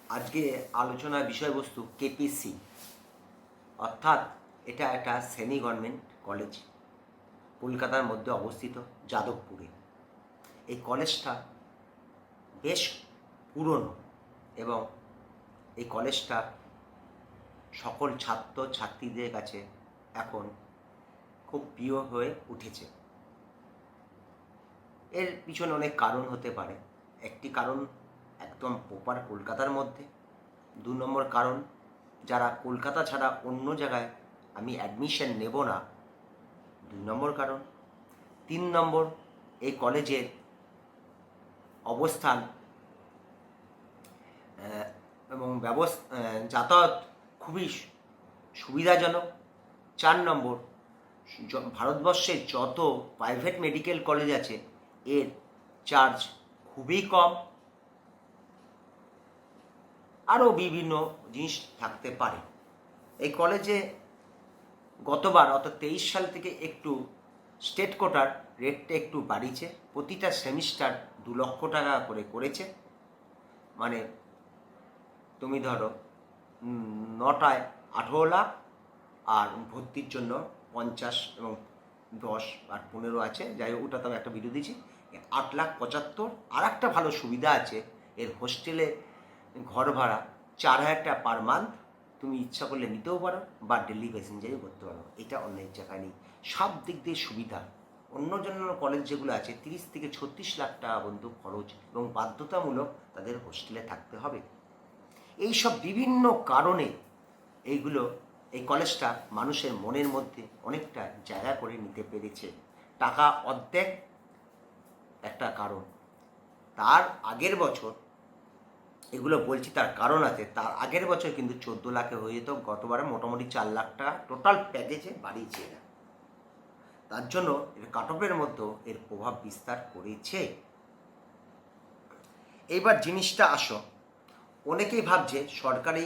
আজকে আলোচনার বিষয়বস্তু কেপিসি, অর্থাৎ এটা একটা সেমি গভর্নমেন্ট কলেজ, কলকাতার মধ্যে অবস্থিত, যাদবপুরে। এই কলেজটা বেশ পুরনো এবং এই কলেজটা সকল ছাত্র ছাত্রীদের কাছে এখন খুব প্রিয় হয়ে উঠেছে। এর পিছনে অনেক কারণ হতে পারে। একটি কারণ একদম প্রপার কলকাতার মধ্যে। 2 নম্বর কারণ, যারা কলকাতা ছাড়া অন্য জায়গায় আমি অ্যাডমিশন নেব না, 2 নম্বর কারণ। 3 নম্বর, এই কলেজের অবস্থান এবং যাতায়াত খুবই সুবিধাজনক। 4 নম্বর, ভারতবর্ষের যত প্রাইভেট মেডিকেল কলেজ আছে এর চার্জ খুবই কম। আরও বিভিন্ন জিনিস থাকতে পারে। এই কলেজে গতবার অর্থাৎ 23 সাল থেকে একটু স্টেট কোটার রেটটা একটু বাড়িয়েছে। প্রতিটা সেমিস্টার 2 লক্ষ টাকা করে করেছে। মানে তুমি ধরো 9টায় 18 লাখ, আর ভর্তির জন্য 50 এবং 10 আর 15 আছে, যাই হোক ওটা তো আমি একটা ভিডিও দিয়েছি, 8,75,000। আর একটা ভালো সুবিধা আছে, এর হোস্টেলে ঘর ভাড়া 4,000 টাকা পার মান্থ, তুমি ইচ্ছা করলে নিতেও পারো বা ডেলি প্যাসেঞ্জারও করতে পারো। এটা অন্য জায়গায় নেই। সব দিক দিয়ে সুবিধা। অন্য কলেজ যেগুলো আছে 30 থেকে 36 লাখ টাকা পর্যন্ত খরচ এবং বাধ্যতামূলক তাদের হোস্টেলে থাকতে হবে। এই সব বিভিন্ন কারণে এই কলেজটা মানুষের মনের মধ্যে অনেকটা জায়গা করে নিতে পেরেছে। টাকা অর্ধেক একটা কারণ। তার আগের বছর, এগুলো বলছি তার কারণ আছে, তার আগের বছর কিন্তু 14 লাখে হয়ে যেত। গতবারে মোটামুটি 4 লাখ টাকা টোটাল প্যাকেজে বাড়িয়েছে এরা। তার জন্য এর কাট অফের মধ্যেও এর প্রভাব বিস্তার করেছে। এইবার জিনিসটা আসো, অনেকেই ভাবছে সরকারি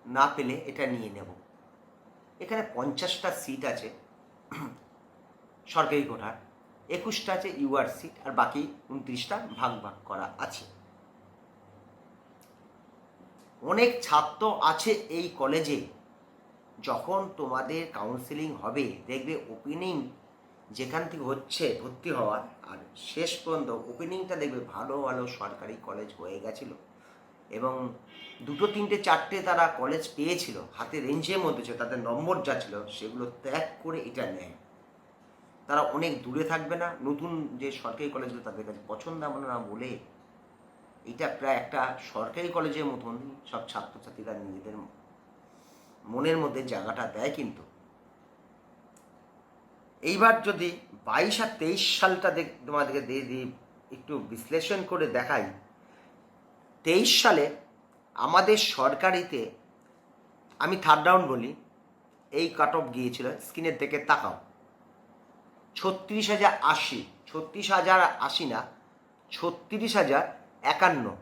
না পেলে এটা নিয়ে নেব। এখানে 50টা সিট আছে সরকারি কোটার, 21টা আছে ইউআর সিট, আর বাকি 29টা ভাগ ভাগ করা আছে। অনেক ছাত্র আছে এই কলেজে। যখন তোমাদের কাউন্সেলিং হবে দেখবে ওপেনিং যেখান থেকে হচ্ছে ভর্তি হওয়ার, আর শেষ পর্যন্ত ওপেনিংটা দেখবে ভালো ভালো সরকারি কলেজ হয়ে গেছিল এবং 2, 3, 4টে তারা কলেজ পেয়েছিল, হাতে রেঞ্জের মধ্যে ছিল, তাদের নম্বর যা ছিল সেগুলো ত্যাগ করে এটা নেয়। তারা অনেক দূরে থাকবে না, নতুন যে সরকারি কলেজগুলো তাদের কাছে পছন্দ হবে না বলে এটা প্রায় একটা সরকারি কলেজের মতন সব ছাত্রছাত্রীরা নিজেদের মনের মধ্যে জায়গাটা দেয়। কিন্তু এইবার যদি 22 আর 23 সালটা তোমাদেরকে দিয়ে একটু বিশ্লেষণ করে দেখাই। 23 সালে আমাদের সরকারিতে, আমি 3rd রাউন্ড বলি, এই কাট অফ গিয়েছিল, স্ক্রিনের দিকে তাকাও, 36,080, 36,080 না, 36,051,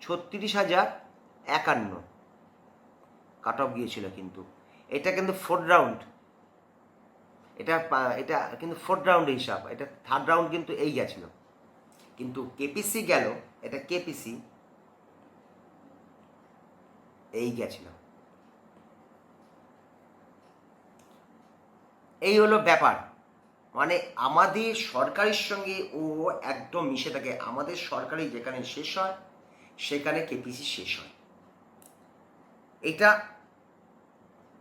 36,051 কাট অফ গিয়েছিল। কিন্তু এটা কিন্তু 4th রাউন্ড, এটা কিন্তু 4th রাউন্ডের হিসাব। এটা 3rd রাউন্ড কিন্তু এই গেছিল, কিন্তু কেপিসি গেল, এটা কেপিসি এই গেছিল। এই হলো ব্যাপার। মানে আমাদের সরকারের সঙ্গে ও একদম মিশে থাকে। আমাদের সরকারি যেখানে শেষ হয় সেখানে কেপিসি শেষ হয়। এটা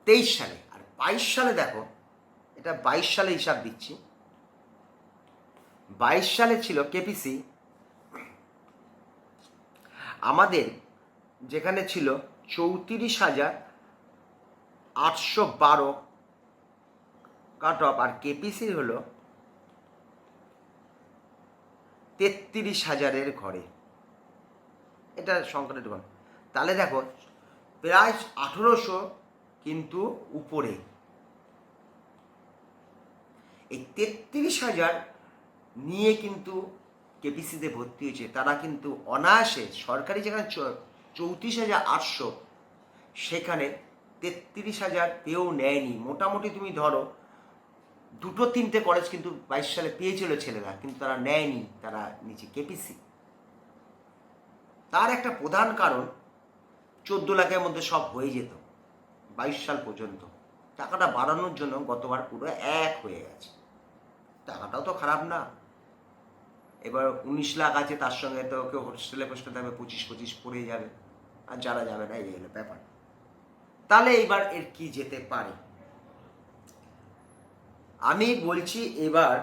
23 সালে। আর 22 সালে দেখো, এটা 22 সালে হিসাব দিচ্ছি। 22 সালে ছিল কেপিসি আমাদের যেখানে ছিল 34,812 কাট অফ, আর কেপিসি হলো 33,000-এর ঘরে। এটা সংখ্যাটা একটু কম। তাহলে দেখো প্রায় 1800 কিন্তু উপরে। এই 33,000 নিয়ে কিন্তু কেপিসিতে ভর্তি হয়েছে। তারা কিন্তু অনায়াসে সরকারি যেখানে 34,800 সেখানে 33,000 পেয়েও নেয়নি। মোটামুটি তুমি ধরো 2-3টে কলেজ কিন্তু 22 সালে পেয়েছিল ছেলেরা, কিন্তু তারা নেয়নি, তারা নিচে কেপিসি। তার একটা প্রধান কারণ 14 লাখের মধ্যে সব হয়ে যেত 22 সাল পর্যন্ত। টাকাটা বাড়ানোর জন্য গতবার পুরো এক হয়ে গেছে। টাকাটাও তো খারাপ না। এবার 19 লাখ আছে, তার সঙ্গে তো কেউ হোস্টেলে ফোস্টেলে থাকবে, 25 পড়ে যাবে, আর যারা যাবে না এই হলো ব্যাপার। তাহলে এইবার এর কি যেতে পারে? আমি বলছি এবার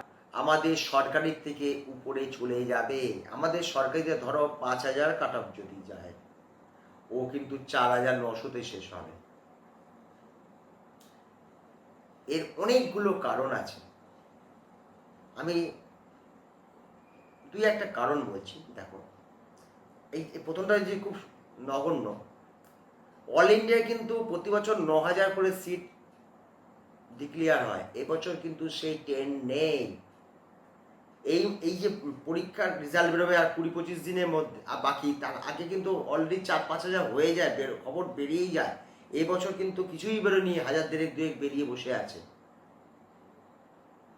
আমাদের সরকারের থেকে উপরে চলে যাবে। আমাদের সরকারিতে ধরো 5,000 কাট অফ যদি যায়, ও কিন্তু 4,900-তে শেষ হবে। এর অনেকগুলো কারণ আছে, আমি দুই একটা কারণ বলছি। দেখো, এই প্রথমটা যে খুব নগণ্য, অল ইন্ডিয়ায় কিন্তু প্রতি বছর 9,000 করে সিট ডিক্লেয়ার হয়। এবছর কিন্তু সেই ট্রেন্ড নেই। এই যে পরীক্ষার রেজাল্ট বেরোবে আর 20-25 দিনের মধ্যে বাকি, তার আগে কিন্তু অলরেডি 4-5 হাজার হয়ে যায়, খবর বেরিয়েই যায়। এবছর কিন্তু কিছুই বেরোয়নি, 1,000 বেরিয়ে বসে আছে।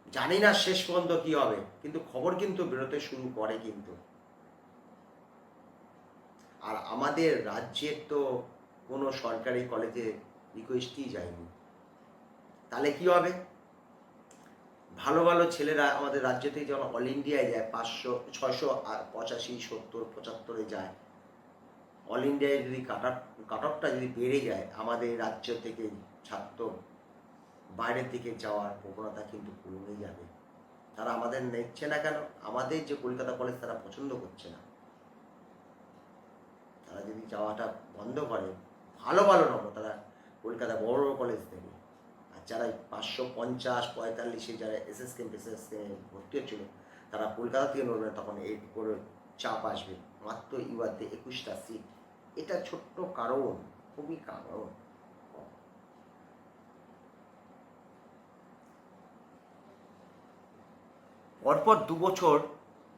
জানি না শেষ পর্যন্ত কি হবে, কিন্তু খবর কিন্তু বেরোতে শুরু করে কিন্তু। আর আমাদের রাজ্যের তো কোনো সরকারি কলেজে রিকোয়েস্টই যায়নি। তাহলে কি হবে? ভালো ভালো ছেলেরা আমাদের রাজ্য থেকে যখন অল ইন্ডিয়ায় যায়, 500, 685, 70, 75-এ যায়, অল ইন্ডিয়ায় যদি কাট অফটা যদি বেড়ে যায়, আমাদের রাজ্য থেকে ছাত্র বাইরের দিকে যাওয়ার প্রবণতা কিন্তু কমে যাবে। তারা আমাদের নিচ্ছে না কেন? আমাদের যে কলকাতা কলেজ তারা পছন্দ করছে না। তারা যদি যাওয়াটা বন্ধ করে, ভালো ভালো নেবো, তারা কলকাতা বড় বড় কলেজ দেবে। আর যারা 550, 45-এ যারা এসএস ক্যাম্পে ভর্তি হচ্ছিল, তারা কলকাতা থেকে নড়বে, তখন এই করে চাপ আসবে। মাত্র ইউআরতে 21টা সিট, এটা ছোট্ট কারণ, খুবই কারণ। পরপর 2 বছর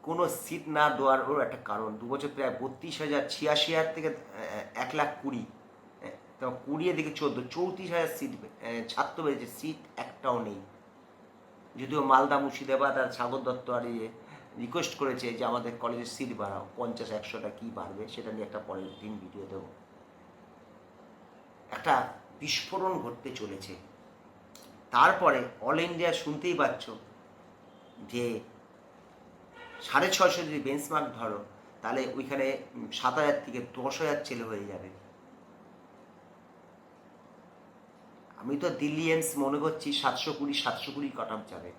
কোনো সিট না দেওয়ারও একটা কারণ। 2 বছর প্রায় 32,000, 86,000 থেকে 1,20,000, তো 20 দিকে 14, 34,000 সিট ছাত্র বেড়েছে, সিট একটাও নেই। যদিও মালদা, মুর্শিদাবাদ আর সাগর দত্ত আর রিকোয়েস্ট করেছে যে আমাদের কলেজের সিট বাড়াও, 50-100টা কী বাড়বে সেটা নিয়ে একটা পরের দিন ভিডিও দেবো। একটা বিস্ফোরণ ঘটতে চলেছে। তারপরে অল ইন্ডিয়া শুনতেই পাচ্ছ যে 650 যদি বেঞ্চমার্ক ধরো, তাহলে ওইখানে 7,000 থেকে 10,000 ছেলে হয়ে যাবে। আমি তো দিল্লি এমস মনে করছি 720 কাট অফ যাবে।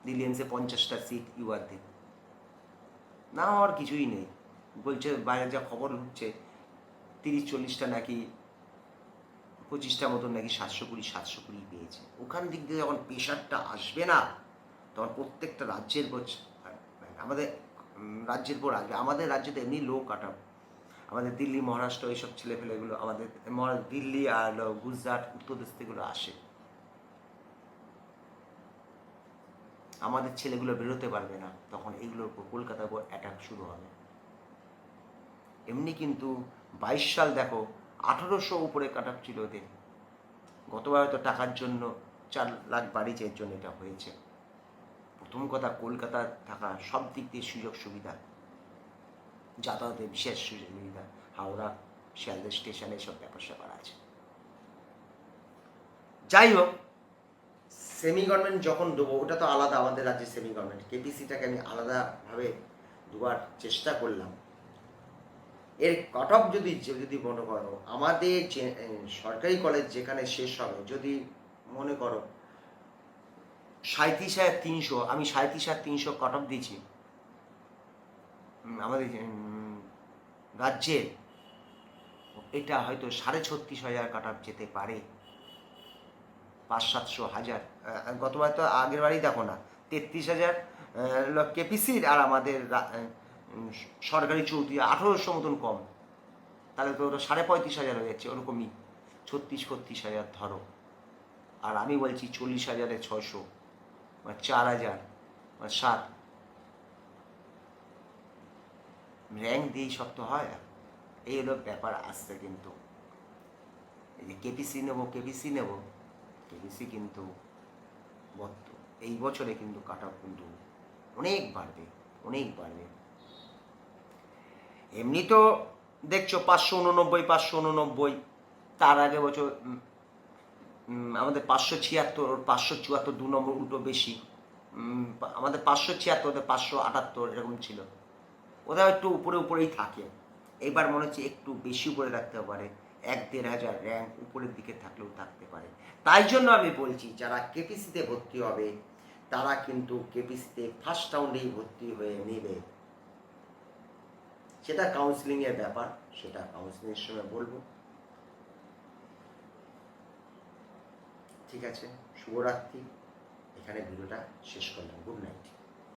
দিল্লি এমসে 50টা সিট ইউআরতে না হওয়ার কিছুই নেই। বলছে বাইরে যা খবর হচ্ছে 30-40টা নাকি 25টা মতন নাকি 720 পেয়েছে। ওখান দিক দিয়ে যখন প্রেশারটা আসবে না, তখন প্রত্যেকটা রাজ্যের আমাদের রাজ্যের পর আসবে। আমাদের রাজ্যে তো এমনি লো কাট অফ। আমাদের দিল্লি, মহারাষ্ট্র এইসব ছেলেপেলেগুলো আমাদের দিল্লি আর গুজরাট, উত্তরদেশ থেকেগুলো আসে। আমাদের ছেলেগুলো বেরোতে পারবে না, তখন এগুলোর উপর কলকাতার উপর অ্যাটাক শুরু হবে। এমনি কিন্তু 22 সাল দেখো 1800 উপরে কাট অফ ছিল ওদের। গতবার হয়তো টাকার জন্য 4 লাখ বাড়িয়েছে, এর জন্য এটা হয়েছে। প্রথম কথা, কলকাতা থাকা সব দিক দিয়ে সুযোগ সুবিধা, যাতায়াতে বিশেষ সুযোগ সুবিধা, হাওড়া, শিয়ালদা স্টেশনে সব ব্যাপার স্যাপার আছে। যাই হোক, সেমি গভর্নমেন্ট যখন দেবো, ওটা তো আলাদা। আমাদের রাজ্যের সেমি গভর্নমেন্ট কেপিসিটাকে আমি আলাদাভাবে দুবার চেষ্টা করলাম। এর কাট অফ যদি মনে করো, আমাদের যে সরকারি কলেজ যেখানে শেষ হবে, যদি মনে করো 37,300, আমি 37,300 কাট অফ দিয়েছি, আমাদের রাজ্যের এটা হয়তো 36,500 কাট অফ যেতে পারে। 500-700 গতবার তো আগের বারই দেখো না 33,000 কেপিসির, আর আমাদের সরকারি 1800 মতন কম। তাহলে তো ওটা 35,500 হয়ে যাচ্ছে, ওরকমই 36-38,000 ধরো। আর আমি বলছি 40,600, 4,000, 7 র্যাঙ্ক দিয়েই সব তো হয়। এই হলো ব্যাপার আসছে। কিন্তু এই যে কেপিসি নেব, কেপিসি কিন্তু এই বছরে কিন্তু কাট অফ কিন্তু অনেক বাড়বে। এমনি তো দেখছো 589, 589, তার আগে বছর আমাদের 576, ওর 574, 2 নম্বর উল্টো বেশি। আমাদের 576, ওদের 578 এরকম ছিল। ওরা একটু উপরে উপরেই থাকে। এবার মনে হচ্ছে একটু বেশি উপরে রাখতে পারে, 1-1.5 হাজার র্যাঙ্ক উপরের দিকে থাকলেও থাকতে পারে। তাই জন্য আমি বলছি যারা কেপিসিতে ভর্তি হবে তারা কিন্তু কেপিসিতে ফার্স্ট রাউন্ডেই ভর্তি হয়ে নেবে। সেটা কাউন্সিলিংয়ের ব্যাপার, সেটা কাউন্সিলিংয়ের সময় বলবো। ঠিক আছে, শুভরাত্রি। এখানে ভিডিওটা শেষ করলাম। Good night.